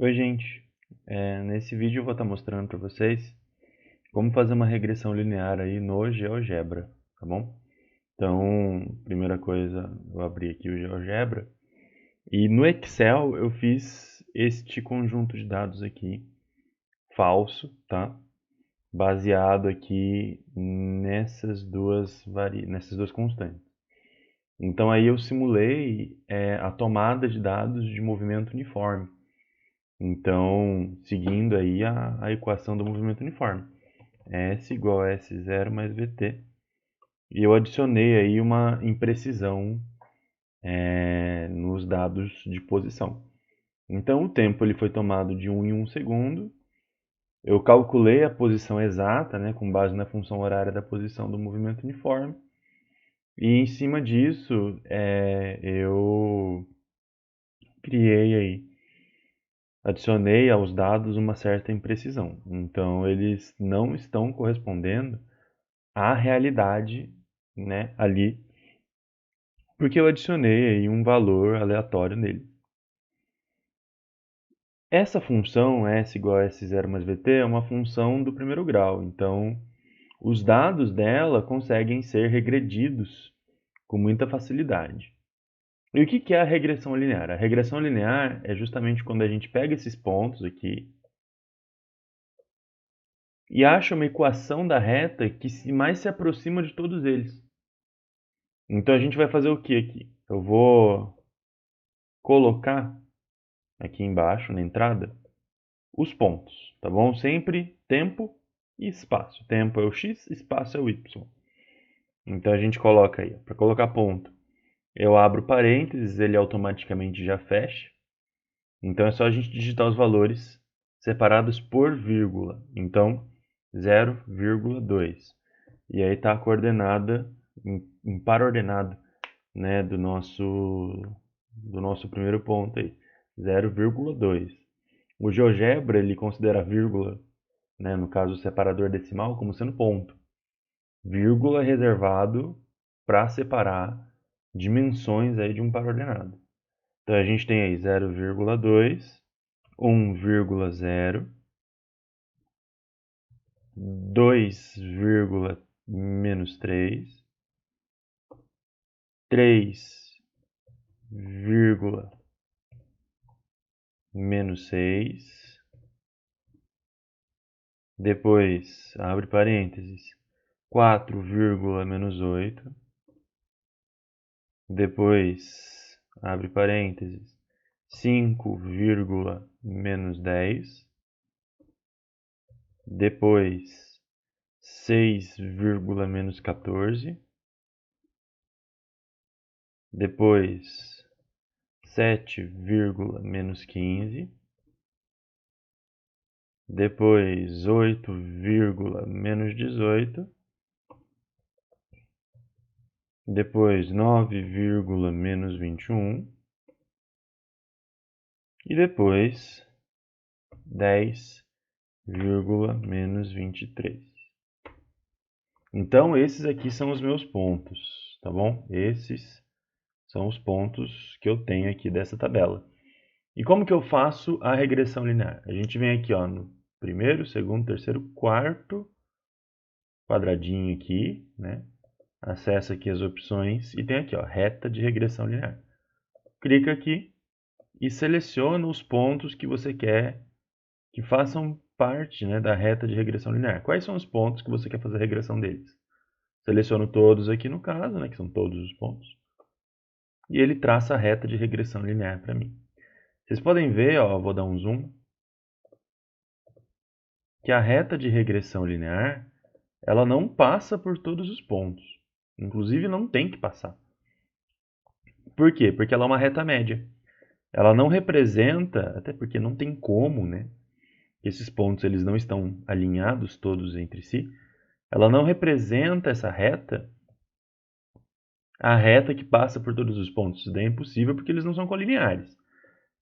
Oi, gente. Nesse vídeo eu vou estar mostrando para vocês como fazer uma regressão linear aí no GeoGebra, tá bom? Então, primeira coisa, eu abri aqui o GeoGebra e no Excel eu fiz este conjunto de dados aqui, falso, tá? Baseado aqui nessas duas constantes. Então aí eu simulei a tomada de dados de movimento uniforme. Então, seguindo aí a equação do movimento uniforme. S igual a S0 mais VT. E eu adicionei aí uma imprecisão nos dados de posição. Então, o tempo ele foi tomado de 1 em 1 segundo. Eu calculei a posição exata, né, com base na função horária da posição do movimento uniforme. E em cima disso, eu criei aí, adicionei aos dados uma certa imprecisão. Então, eles não estão correspondendo à realidade, né, ali, porque eu adicionei aí um valor aleatório nele. Essa função S igual a S0 mais VT é uma função do primeiro grau, então os dados dela conseguem ser regredidos com muita facilidade. E o que é a regressão linear? A regressão linear é justamente quando a gente pega esses pontos aqui e acha uma equação da reta que mais se aproxima de todos eles. Então a gente vai fazer o que aqui? Eu vou colocar aqui embaixo, na entrada, os pontos, tá bom? Sempre tempo e espaço. Tempo é o x, espaço é o y. Então a gente coloca aí, para colocar ponto, eu abro parênteses, ele automaticamente já fecha. Então é só a gente digitar os valores separados por vírgula. Então 0,2. E aí está a coordenada em par ordenado, né, do nosso primeiro ponto aí, 0,2. O GeoGebra ele considera a vírgula, né, no caso o separador decimal, como sendo ponto. Vírgula reservado para separar dimensões aí de um par ordenado. Então a gente tem aí 0,2, 1,0, 2, menos 3, 3, menos 6, depois abre parênteses, 4, menos 8, depois abre parênteses, 5, menos 10, depois 6, menos 14, depois 7, menos 15, depois 8, menos 18, depois 9, menos 21 e depois 10, menos 23. Então, esses aqui são os meus pontos, tá bom? Esses são os pontos que eu tenho aqui dessa tabela. E como que eu faço a regressão linear? A gente vem aqui ó, no primeiro, segundo, terceiro, quarto quadradinho aqui, né? Acessa aqui as opções e tem aqui ó, reta de regressão linear. Clica aqui e seleciona os pontos que você quer que façam parte, né, da reta de regressão linear. Quais são os pontos que você quer fazer a regressão deles? Seleciono todos aqui no caso, né, que são todos os pontos. E ele traça a reta de regressão linear para mim. Vocês podem ver, ó, vou dar um zoom, que a reta de regressão linear, ela não passa por todos os pontos. Inclusive não tem que passar. Por quê? Porque ela é uma reta média. Ela não representa, até porque não tem como, né? Esses pontos eles não estão alinhados todos entre si. Ela não representa essa reta, a reta que passa por todos os pontos. Isso daí é impossível porque eles não são colineares.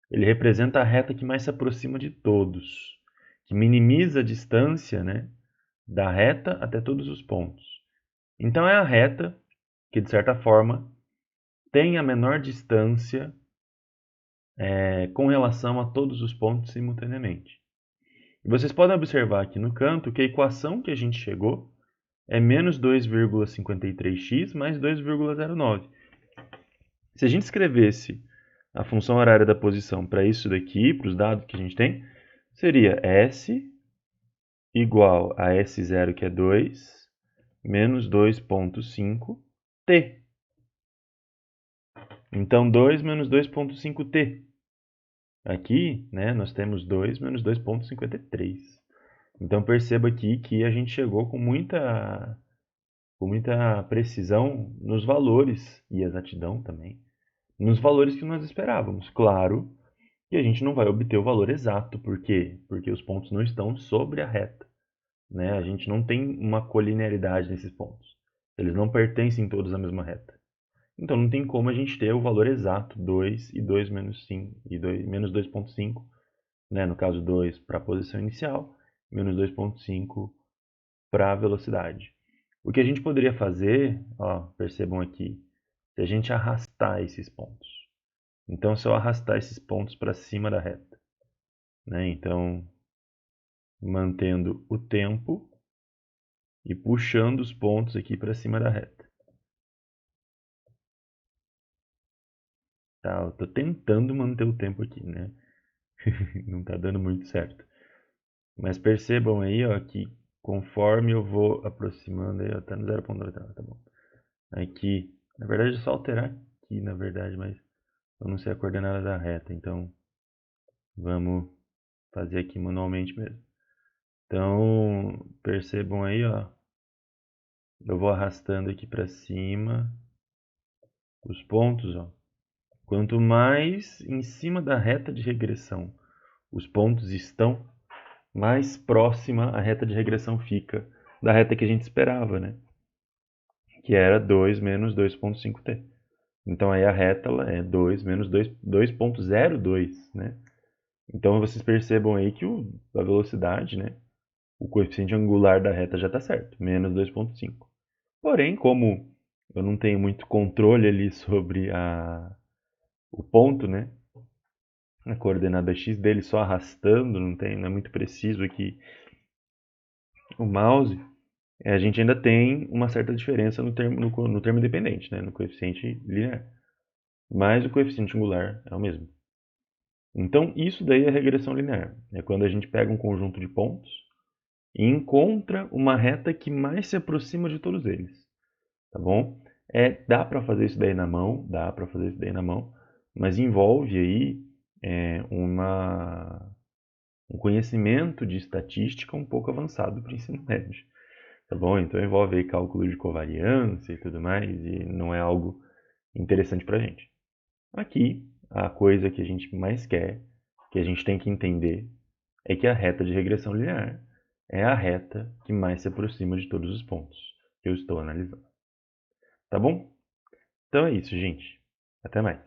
Ele representa a reta que mais se aproxima de todos, que minimiza a distância, né, da reta até todos os pontos. Então é a reta que, de certa forma, tem a menor distância com relação a todos os pontos simultaneamente. E vocês podem observar aqui no canto que a equação que a gente chegou é menos 2,53x mais 2,09. Se a gente escrevesse a função horária da posição para isso daqui, para os dados que a gente tem, seria S igual a S0, que é 2, menos 2,5t. Então, 2 menos 2,5t. Aqui, né, nós temos 2 menos 2,53. Então, perceba aqui que a gente chegou com muita precisão nos valores, e exatidão também, nos valores que nós esperávamos. Claro que a gente não vai obter o valor exato. Por quê? Porque os pontos não estão sobre a reta. Né? A gente não tem uma colinearidade nesses pontos. Eles não pertencem todos à mesma reta. Então não tem como a gente ter o valor exato, 2 e 2 menos 5, e 2, menos 2,5, né? No caso 2 para a posição inicial, menos 2,5 para a velocidade. O que a gente poderia fazer, ó, percebam aqui, se a gente arrastar esses pontos. Então, se eu arrastar esses pontos para cima da reta, né? Então, mantendo o tempo e puxando os pontos aqui para cima da reta. Tá, eu tô tentando manter o tempo aqui, né? Não tá dando muito certo. Mas percebam aí, ó, que conforme eu vou aproximando aí, ó, tá no 0,9, tá bom. Aqui, na verdade é só alterar aqui, na verdade, mas eu não sei a coordenada da reta, então vamos fazer aqui manualmente mesmo. Então, percebam aí, ó, eu vou arrastando aqui para cima os pontos, ó. Quanto mais em cima da reta de regressão os pontos estão, mais próxima a reta de regressão fica da reta que a gente esperava, né? Que era 2 menos 2,5t. Então aí a reta ela é 2 menos 2,02, né? Então vocês percebam aí que a velocidade, né? O coeficiente angular da reta já está certo, menos 2,5. Porém, como eu não tenho muito controle ali sobre o ponto, né? A coordenada x dele só arrastando, não é muito preciso aqui o mouse, a gente ainda tem uma certa diferença no termo independente, né? No coeficiente linear. Mas o coeficiente angular é o mesmo. Então, isso daí é regressão linear. É quando a gente pega um conjunto de pontos e encontra uma reta que mais se aproxima de todos eles. Tá bom? Dá para fazer isso daí na mão, mas envolve aí um conhecimento de estatística um pouco avançado para o ensino médio. Tá bom? Então envolve aí cálculo de covariância e tudo mais, e não é algo interessante para a gente. Aqui, a coisa que a gente mais quer, que a gente tem que entender, é que a reta de regressão linear é a reta que mais se aproxima de todos os pontos que eu estou analisando. Tá bom? Então é isso, gente. Até mais.